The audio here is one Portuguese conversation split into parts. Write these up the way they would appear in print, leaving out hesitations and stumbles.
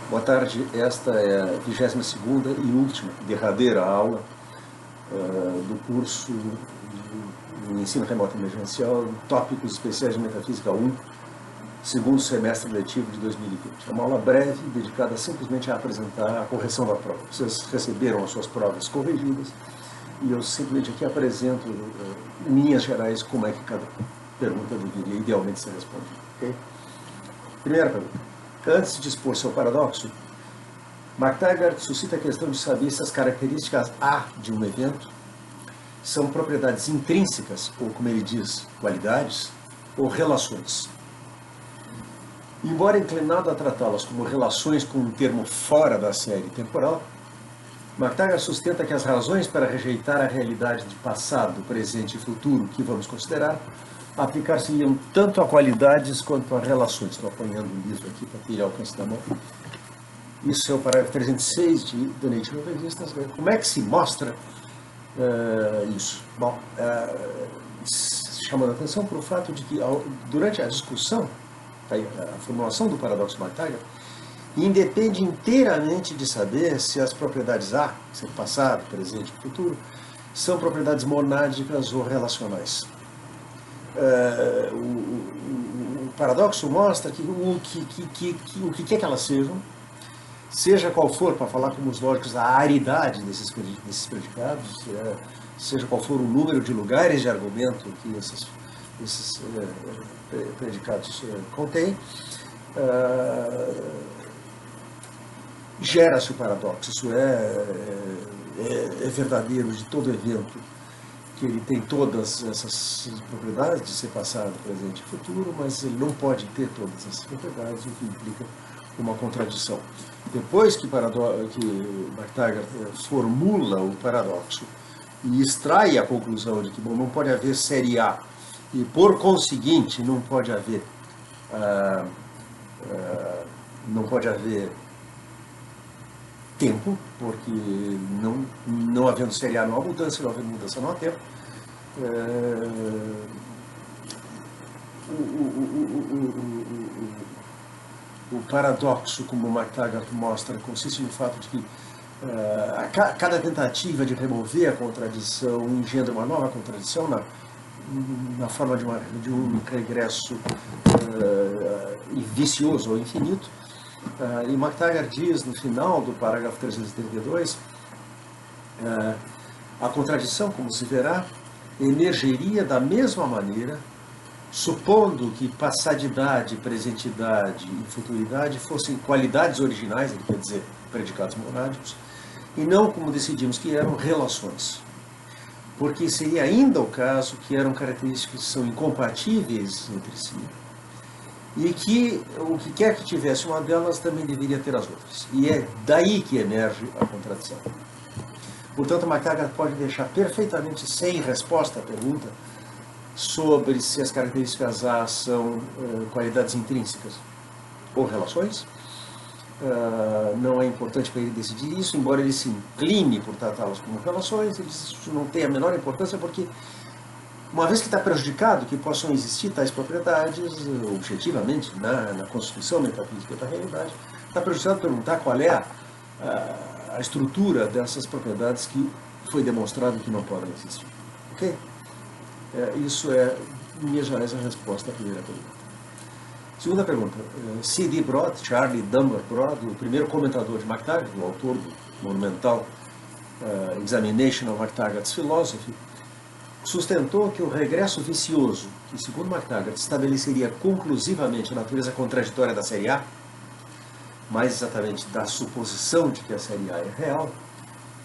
Boa tarde, esta é a 22ª e última, derradeira aula do curso de ensino remoto emergencial, tópicos especiais de metafísica 1, segundo semestre letivo de 2020. É uma aula breve, dedicada simplesmente a apresentar a correção da prova. Vocês receberam as suas provas corrigidas e eu simplesmente aqui apresento, em linhas gerais, como é que cada pergunta deveria idealmente ser respondida. Okay? Primeira pergunta. Antes de expor seu paradoxo, McTaggart suscita a questão de saber se as características A de um evento são propriedades intrínsecas, ou como ele diz, qualidades, ou relações. Embora inclinado a tratá-las como relações com um termo fora da série temporal, McTaggart sustenta que as razões para rejeitar a realidade de passado, presente e futuro que vamos considerar aplicar-se-iam tanto a qualidades quanto a relações. Estou apanhando um livro aqui para ter alcance da mão. Isso é o parágrafo 306 de The Nature of Existence. Como é que se mostra isso? Bom, chamando a atenção para o fato de que durante a discussão, a formulação do paradoxo McTaggart, independe inteiramente de saber se as propriedades A, se é passado, presente e futuro, são propriedades monádicas ou relacionais. O paradoxo mostra que o que quer que elas sejam, seja qual for, para falar como os lógicos, a aridade desses predicados, seja qual for o número de lugares de argumento que esses predicados contêm, gera-se o paradoxo. Isso é verdadeiro de todo evento, que ele tem todas essas propriedades de ser passado, presente e futuro, mas ele não pode ter todas essas propriedades, o que implica uma contradição. Depois que McTaggart formula o paradoxo e extrai a conclusão de que não pode haver série A e, por conseguinte, não pode haver tempo, porque não havendo série A não há mudança, não havendo mudança não há tempo. O paradoxo, como o McTaggart mostra, consiste no fato de que cada tentativa de remover a contradição engendra uma nova contradição na forma de um regresso vicioso ou infinito. E McTaggart diz, no final do parágrafo 332, a contradição, como se verá, emergeria da mesma maneira, supondo que passadidade, presentidade e futuridade fossem qualidades originais, ele quer dizer predicados monádicos, e não, como decidimos que eram, relações. Porque seria ainda o caso que eram características que são incompatíveis entre si, e que o que quer que tivesse uma delas também deveria ter as outras. E é daí que emerge a contradição. Portanto, McTaggart pode deixar perfeitamente sem resposta a pergunta sobre se as características A são qualidades intrínsecas ou relações. Não é importante para ele decidir isso, embora ele se incline por tratá-las como relações. Ele diz que isso não tem a menor importância, porque uma vez que está prejudicado que possam existir tais propriedades, objetivamente, na constituição metafísica da realidade, está prejudicado perguntar qual é a estrutura dessas propriedades que foi demonstrado que não podem existir. Ok? Isso é, em linhas gerais, a resposta à primeira pergunta. Segunda pergunta. C.D. Broad, Charlie Dunbar Broad, o primeiro comentador de McTaggart, o autor do monumental Examination of McTaggart's Philosophy, sustentou que o regresso vicioso, que segundo McTaggart estabeleceria conclusivamente a natureza contraditória da série A, mais exatamente da suposição de que a série A é real,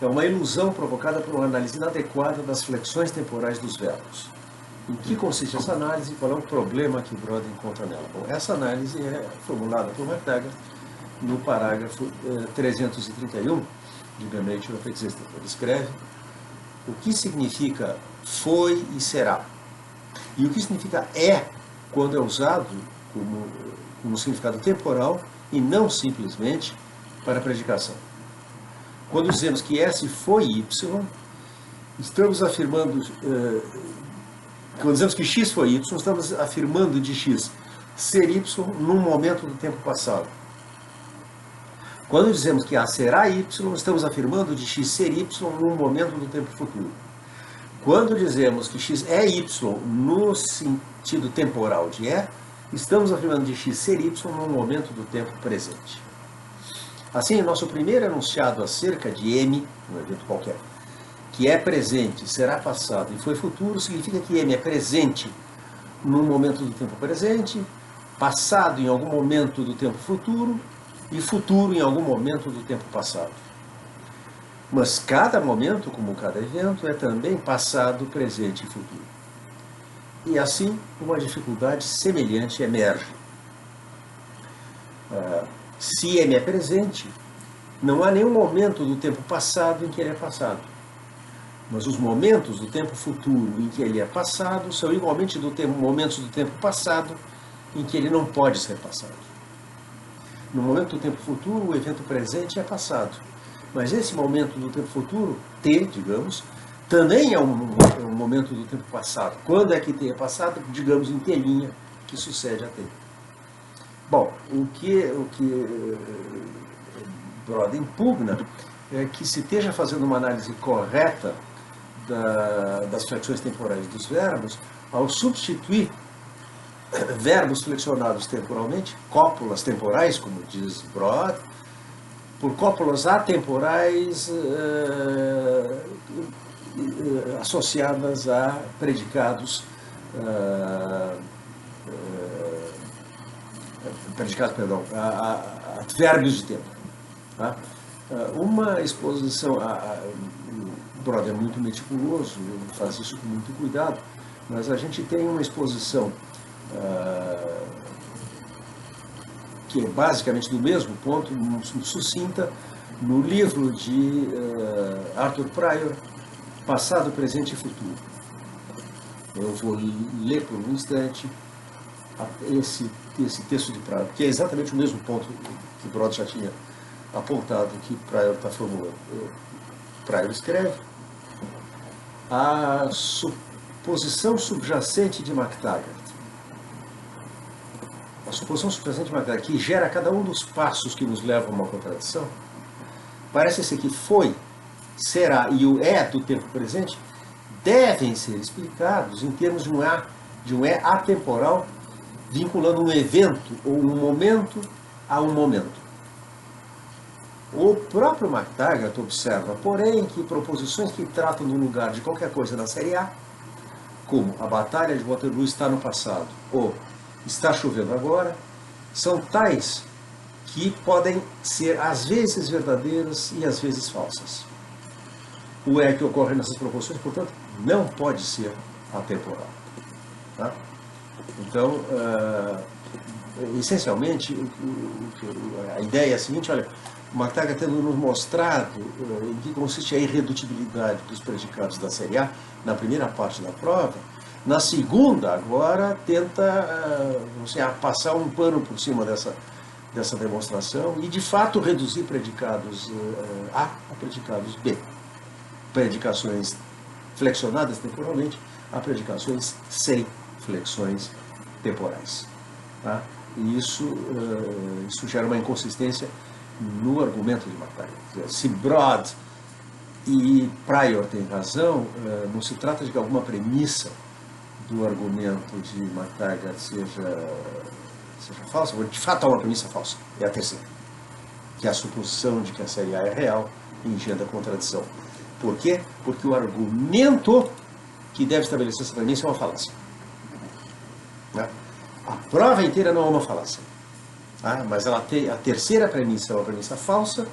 é uma ilusão provocada por uma análise inadequada das flexões temporais dos verbos. Em que consiste essa análise e qual é o problema que o Broad encontra nela? Bom, essa análise é formulada por McTaggart no parágrafo 331 de The Nature of Existence. Ele escreve o que significa foi e será. E o que significa é, quando é usado como significado temporal e não simplesmente para predicação. Quando dizemos que S foi Y, estamos afirmando, quando dizemos que X foi Y, estamos afirmando de X ser Y num momento do tempo passado. Quando dizemos que A será Y, estamos afirmando de X ser Y num momento do tempo futuro. Quando dizemos que X é Y no sentido temporal de E, estamos afirmando de X ser Y num momento do tempo presente. Assim, nosso primeiro enunciado acerca de M, um evento qualquer, que é presente, será passado e foi futuro, significa que M é presente num momento do tempo presente, passado em algum momento do tempo futuro e futuro em algum momento do tempo passado. Mas cada momento, como cada evento, é também passado, presente e futuro. E assim, uma dificuldade semelhante emerge. Se M é presente, não há nenhum momento do tempo passado em que ele é passado. Mas os momentos do tempo futuro em que ele é passado são igualmente momentos do tempo passado em que ele não pode ser passado. No momento do tempo futuro, o evento presente é passado. Mas esse momento do tempo futuro, T, digamos, também é um momento do tempo passado. Quando é que T é passado? Digamos em T' que sucede a T. Bom, o que Brod impugna é que se esteja fazendo uma análise correta das flexões temporais dos verbos, ao substituir verbos flexionados temporalmente, cópulas temporais, como diz Brod, por cópulas atemporais associadas a predicados, a advérbios de tempo. Tá? Uma exposição, o Brod é muito meticuloso, ele faz isso com muito cuidado, mas a gente tem uma exposição que é basicamente do mesmo ponto, sucinta, no livro de Arthur Prior, Passado, Presente e Futuro. Eu vou ler por um instante esse texto de Prior, que é exatamente o mesmo ponto que Brod já tinha apontado, que Prior está formulando. Prior escreve: a suposição subjacente de MacTaggart. A suposição subjacente de MacTaggart, que gera cada um dos passos que nos levam a uma contradição, parece ser que foi, será e o é do tempo presente devem ser explicados em termos de um é atemporal, vinculando um evento ou um momento a um momento. O próprio MacTaggart observa, porém, que proposições que tratam do lugar de qualquer coisa na série A, como a Batalha de Waterloo está no passado ou está chovendo agora, são tais que podem ser às vezes verdadeiras e às vezes falsas. O é que ocorre nessas proposições, portanto, não pode ser atemporal. Tá? Então, essencialmente, a ideia é a seguinte: olha, o MacTaggart tendo nos mostrado em que consiste a irredutibilidade dos predicados da série A na primeira parte da prova, na segunda, agora, tenta passar um pano por cima dessa demonstração e, de fato, reduzir predicados A a predicados B. Predicações flexionadas temporalmente a predicações sem flexões temporais. Tá? E isso gera uma inconsistência no argumento de MacTaggart. Se Brod e Prior têm razão, não se trata de que alguma premissa do argumento de MacTaggart seja falsa. De fato, há uma premissa falsa, é a terceira, que é a suposição de que a série A é real e engendra contradição. Por quê? Porque o argumento que deve estabelecer essa premissa é uma falácia. Né? A prova inteira não é uma falácia. Tá? Mas ela tem a terceira premissa, é uma premissa falsa,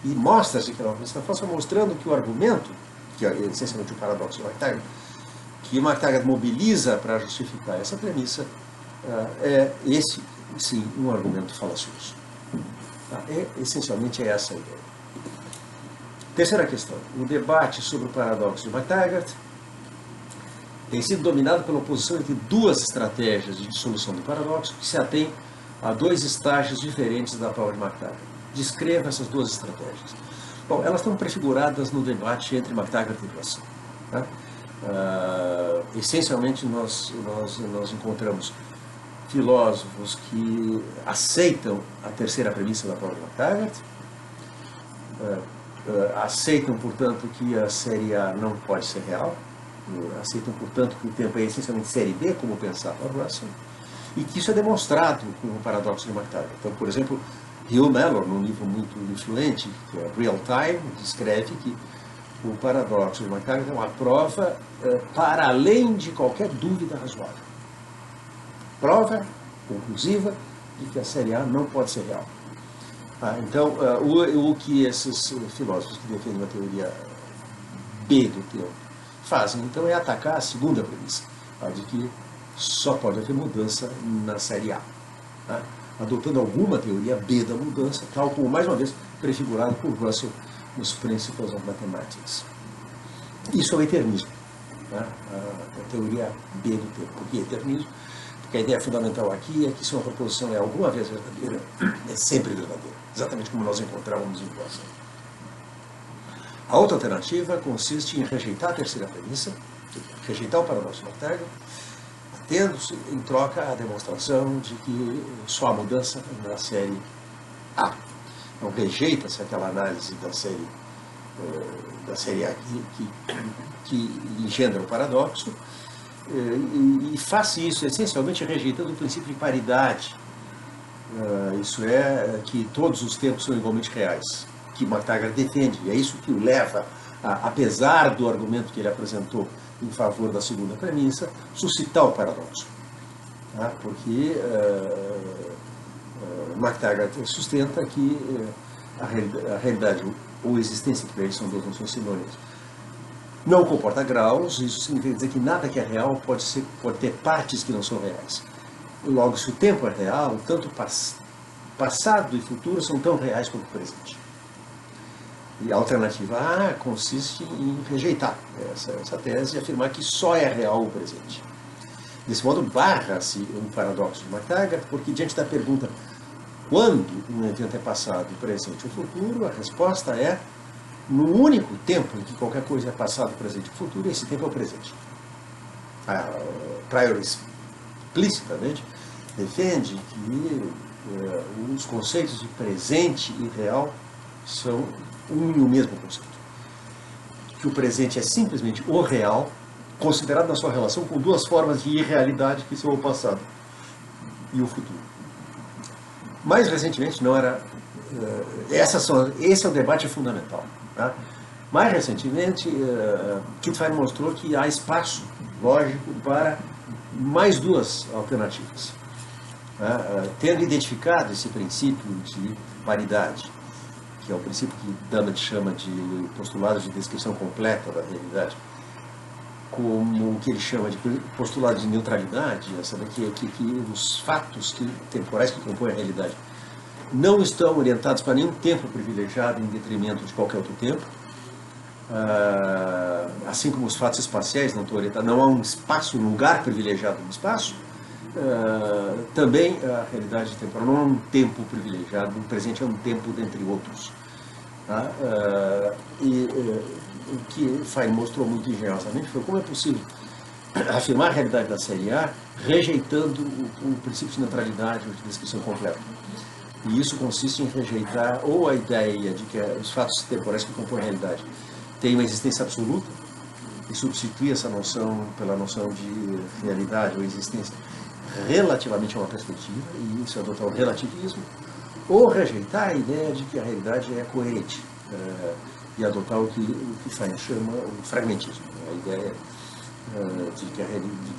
e mostra-se que é uma premissa falsa, mostrando que o argumento, que é essencialmente o paradoxo de MacTaggart, que MacTaggart mobiliza para justificar essa premissa, é esse, sim, um argumento falacioso. Tá? Essencialmente é essa a ideia. Terceira questão. O debate sobre o paradoxo de MacTaggart tem sido dominado pela oposição entre duas estratégias de dissolução do paradoxo que se atém a dois estágios diferentes da prova de MacTaggart. Descreva essas duas estratégias. Bom, elas estão prefiguradas no debate entre MacTaggart e Russell. Tá? Essencialmente, nós encontramos filósofos que aceitam a terceira premissa da prova de MacTaggart aceitam, portanto, que a série A não pode ser real, aceitam, portanto, que o tempo é essencialmente série B, como pensava Russell, e que isso é demonstrado com o paradoxo de McTaggart. Então, por exemplo, Hugh Mellor, num livro muito influente, que é Real Time, descreve que o paradoxo de McTaggart é uma prova para além de qualquer dúvida razoável. Prova conclusiva de que a série A não pode ser real. Então, o que esses filósofos que defendem a teoria B do tempo fazem, então, é atacar a segunda premissa, a de que só pode haver mudança na série A, adotando alguma teoria B da mudança, tal como, mais uma vez, prefigurado por Russell nos Principles of Mathematics. Isso é o eternismo, a teoria B do tempo. Por que eternismo? Porque a ideia fundamental aqui é que se uma proposição é alguma vez verdadeira, é sempre verdadeira, exatamente como nós encontrávamos em Russell. A outra alternativa consiste em rejeitar a terceira premissa, rejeitar o paradoxo de McTaggart, tendo-se em troca a demonstração de que só há mudança na série A. Então rejeita-se aquela análise da série A que engendra o paradoxo, e faz isso essencialmente rejeitando o princípio de paridade, isso é, que todos os tempos são igualmente reais, que McTaggart defende, e é isso que o leva, apesar do argumento que ele apresentou em favor da segunda premissa, suscitar o paradoxo. Porque McTaggart sustenta que a realidade ou existência, que para eles são duas noções sinônimas, não comporta graus. Isso significa dizer que nada que é real pode ter partes que não são reais. Logo, se o tempo é real, tanto passado e futuro são tão reais quanto o presente. E a alternativa A consiste em rejeitar essa tese e afirmar que só é real o presente. Desse modo, barra-se um paradoxo de McTaggart, porque diante da pergunta quando um evento é passado, presente ou futuro, a resposta é no único tempo em que qualquer coisa é passado, presente ou futuro, esse tempo é o presente. A priori explicitamente defende que os conceitos de presente e real são um e o mesmo conceito. Que o presente é simplesmente o real, considerado na sua relação com duas formas de irrealidade que são o passado e o futuro. Mais recentemente, não era. Esse é o debate fundamental. Mais recentemente, Kittfein mostrou que há espaço lógico para mais duas alternativas. Tendo identificado esse princípio de paridade, que é o princípio que Dummett chama de postulado de descrição completa da realidade, como o que ele chama de postulado de neutralidade, a saber que os fatos temporais que compõem a realidade não estão orientados para nenhum tempo privilegiado em detrimento de qualquer outro tempo, assim como os fatos espaciais não estão orientados, não há um espaço, um lugar privilegiado no espaço, também a realidade temporal não é um tempo privilegiado, o presente é um tempo dentre outros. O que Fein mostrou muito engenhosamente foi como é possível afirmar a realidade da série A rejeitando o princípio de neutralidade ou de descrição completa. E isso consiste em rejeitar ou a ideia de que os fatos temporais que compõem a realidade têm uma existência absoluta e substituir essa noção pela noção de realidade ou existência relativamente a uma perspectiva, e isso é adotar o relativismo, ou rejeitar a ideia de que a realidade é coerente e adotar o que Fein chama o fragmentismo, a ideia de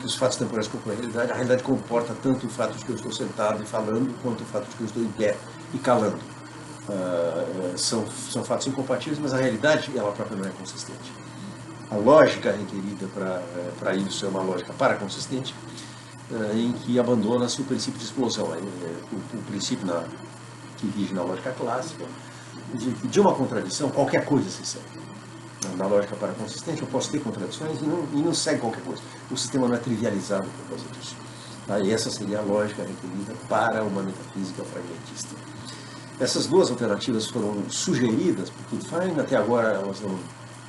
que os fatos temporais compõem a realidade comporta tanto o fato de que eu estou sentado e falando, quanto o fato de que eu estou em pé e calando. São fatos incompatíveis, mas a realidade ela própria não é consistente. A lógica requerida para isso é uma lógica paraconsistente, em que abandona-se o princípio de explosão, o princípio que rige na lógica clássica, de uma contradição qualquer coisa se segue. Na lógica paraconsistente eu posso ter contradições e não segue qualquer coisa. O sistema não é trivializado por causa disso. E essa seria a lógica requerida para uma metafísica fragmentista. Essas duas alternativas foram sugeridas por Kittfein, até agora elas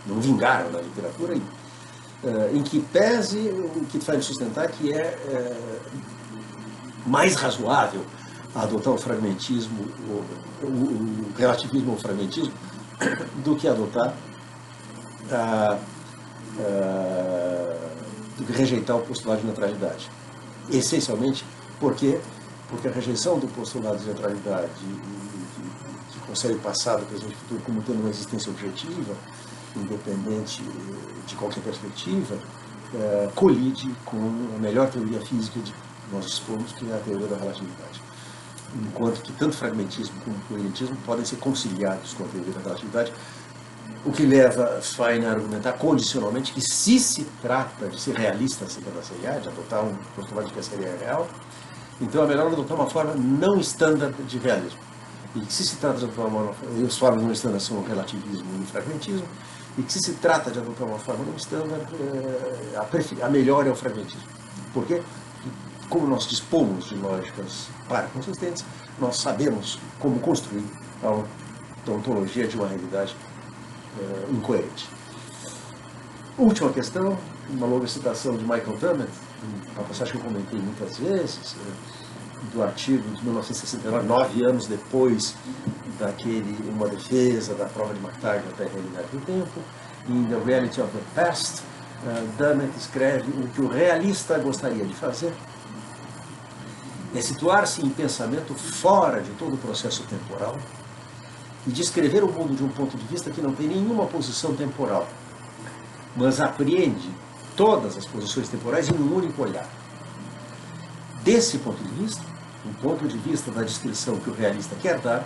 não vingaram na literatura, em que pese o Kittfein sustentar que é mais razoável adotar o fragmentismo, o relativismo ao fragmentismo, do que adotar, do que rejeitar o postulado de neutralidade. Essencialmente, por quê? Porque a rejeição do postulado de neutralidade, que concebe o passado, presente e futuro como tendo uma existência objetiva, independente de qualquer perspectiva, colide com a melhor teoria física de nós dispomos, que é a teoria da relatividade. Enquanto que tanto fragmentismo como coerentismo podem ser conciliados com a teoria da relatividade, o que leva Fein a argumentar condicionalmente que, se trata de ser realista acerca da CIA, de adotar um postulado de que a CIA é real, então é melhor adotar uma forma não standard de realismo. E que, se trata de adotar uma forma, e as formas não standard são o relativismo e o fragmentismo, e que, se trata de adotar uma forma não standard, a melhor é o fragmentismo. Por quê? Como nós dispomos de lógicas paraconsistentes, nós sabemos como construir a ontologia de uma realidade incoerente. Última questão, uma longa citação de Michael Dummett, uma passagem que eu comentei muitas vezes, do artigo de 1969, 9 anos depois daquele Uma Defesa da Prova de McTaggart da Realidade do Tempo, In the Reality of the Past, Dummett escreve: o que o realista gostaria de fazer é situar-se em pensamento fora de todo o processo temporal e descrever o mundo de um ponto de vista que não tem nenhuma posição temporal, mas apreende todas as posições temporais em um único olhar. Desse ponto de vista, um ponto de vista da descrição que o realista quer dar,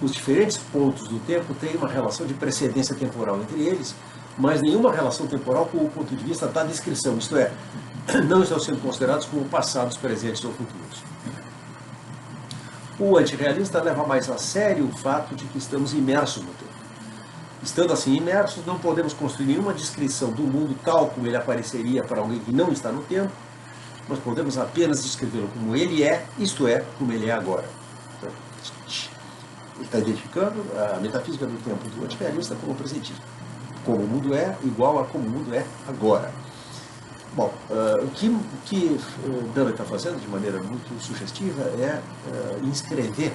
os diferentes pontos do tempo têm uma relação de precedência temporal entre eles, mas nenhuma relação temporal com o ponto de vista da descrição, isto é, não estão sendo considerados como passados, presentes ou futuros. O antirrealista leva mais a sério o fato de que estamos imersos no tempo. Estando assim imersos, não podemos construir nenhuma descrição do mundo tal como ele apareceria para alguém que não está no tempo, mas podemos apenas descrevê-lo como ele é, isto é, como ele é agora. Então, ele está identificando a metafísica do tempo do antirrealista como presentismo. Como o mundo é igual a como o mundo é agora. Bom, o que Dummett está fazendo de maneira muito sugestiva é inscrever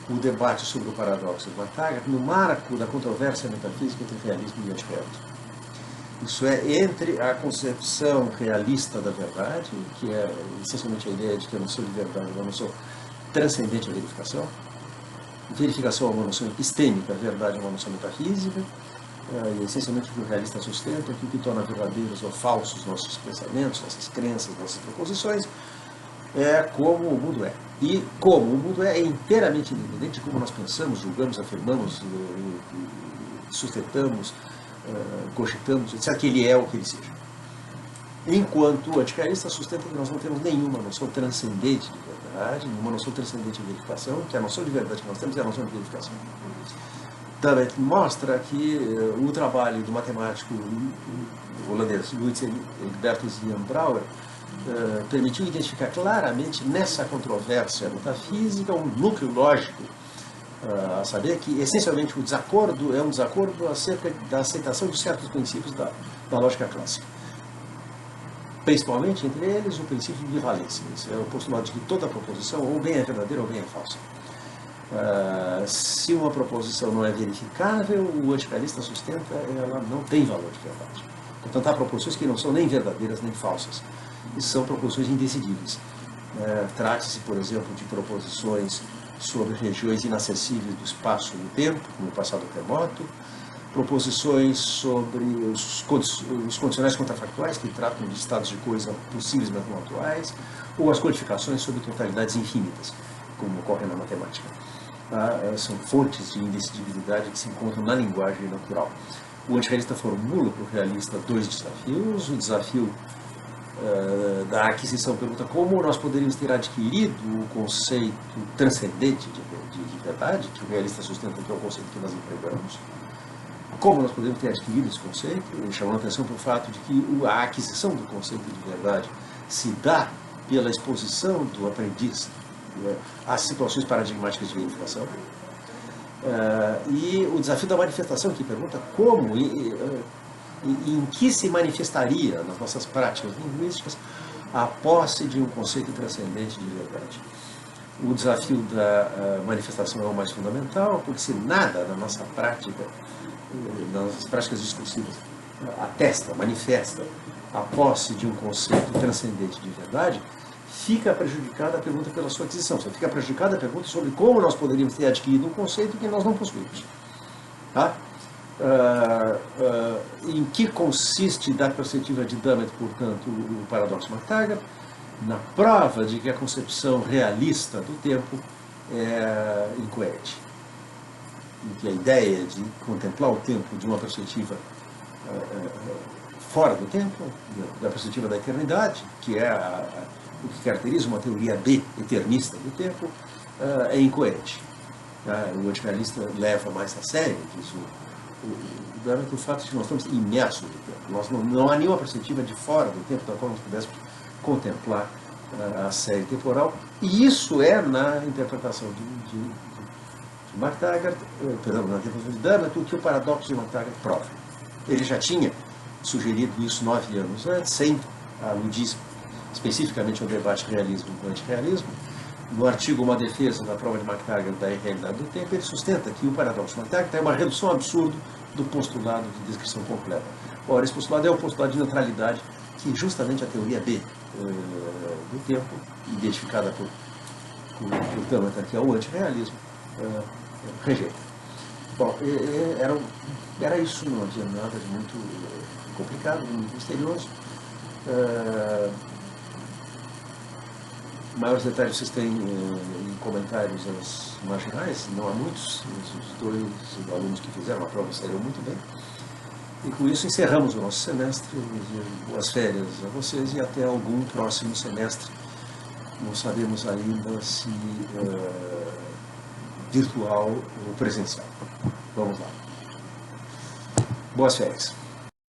o debate sobre o paradoxo de McTaggart no marco da controvérsia metafísica entre realismo e antirrealismo. Isso é, entre a concepção realista da verdade, que é essencialmente a ideia de que a noção de verdade é uma noção transcendente à verificação. Verificação é uma noção epistêmica, a verdade é uma noção metafísica. E essencialmente o que o realista sustenta é que o que torna verdadeiros ou falsos nossos pensamentos, nossas crenças, nossas proposições, é como o mundo é. E como o mundo é inteiramente independente de como nós pensamos, julgamos, afirmamos, sustentamos, cogitamos, etc., que ele é o que ele seja. Enquanto o antirealista sustenta que nós não temos nenhuma noção transcendente de verdade, nenhuma noção transcendente de verificação, que a noção de verdade que nós temos é a noção de verificação. Dummett mostra que o trabalho do matemático holandês Luiz Egbertus Jan Brouwer permitiu identificar claramente nessa controvérsia metafísica um núcleo lógico, a saber que essencialmente o desacordo é um desacordo acerca da aceitação de certos princípios da lógica clássica. Principalmente entre eles o princípio de bivalência, é o postulado de que toda proposição ou bem é verdadeira ou bem é falsa. Se uma proposição não é verificável, o anticalista sustenta ela não tem valor de verdade. Portanto, há proposições que não são nem verdadeiras nem falsas, e são proposições indecidíveis. Trata-se, por exemplo, de proposições sobre regiões inacessíveis do espaço e do tempo, como o passado remoto, proposições sobre os condicionais contrafactuais, que tratam de estados de coisa possíveis mas não atuais, ou as codificações sobre totalidades infinitas, como ocorre na matemática. São fontes de indecidibilidade que se encontram na linguagem natural. O antirrealista formula para o realista dois desafios. O desafio da aquisição pergunta como nós poderíamos ter adquirido o conceito transcendente de verdade, que o realista sustenta que é o conceito que nós empregamos. Como nós poderíamos ter adquirido esse conceito, chamando a atenção para o fato de que a aquisição do conceito de verdade se dá pela exposição do aprendiz às situações paradigmáticas de verificação. E o desafio da manifestação, que pergunta como e em que se manifestaria nas nossas práticas linguísticas a posse de um conceito transcendente de verdade. O desafio da manifestação é o mais fundamental, porque se nada na nossa prática, nas práticas discursivas, atesta, manifesta a posse de um conceito transcendente de verdade, fica prejudicada a pergunta pela sua aquisição. Só fica prejudicada a pergunta sobre como nós poderíamos ter adquirido um conceito que nós não possuímos. Tá? Em que consiste, da perspectiva de Dummett, portanto, o paradoxo McTaggart? Na prova de que a concepção realista do tempo é incoerente. Em que a ideia de contemplar o tempo de uma perspectiva fora do tempo, da perspectiva da eternidade, que é o que caracteriza uma teoria B, eternista do tempo, é incoerente. O antirrealista leva mais a sério, diz o fato de que nós estamos imersos no tempo. Não há nenhuma perspectiva de fora do tempo da qual nós pudéssemos contemplar a série temporal, e isso é na interpretação de McTaggart, perdão, na interpretação de Dummett, o que o paradoxo de McTaggart prova. Ele já tinha sugerido isso 9 anos antes, sem aludir especificamente ao debate realismo e antirrealismo. No artigo Uma Defesa da Prova de McTaggart da Irrealidade do Tempo, ele sustenta que o paradoxo de McTaggart é uma redução absurda do postulado de descrição completa. Ora, esse postulado é o postulado de neutralidade que justamente a teoria B do tempo, identificada por Dummett aqui, é o antirrealismo, rejeita. Bom, era isso, não havia nada de muito complicado, muito misterioso. Maiores detalhes vocês têm em comentários as marginais, não há muitos, os 2 alunos que fizeram a prova saíram muito bem. E com isso encerramos o nosso semestre. Boas férias a vocês e até algum próximo semestre. Não sabemos ainda se virtual ou presencial. Vamos lá. Boas férias.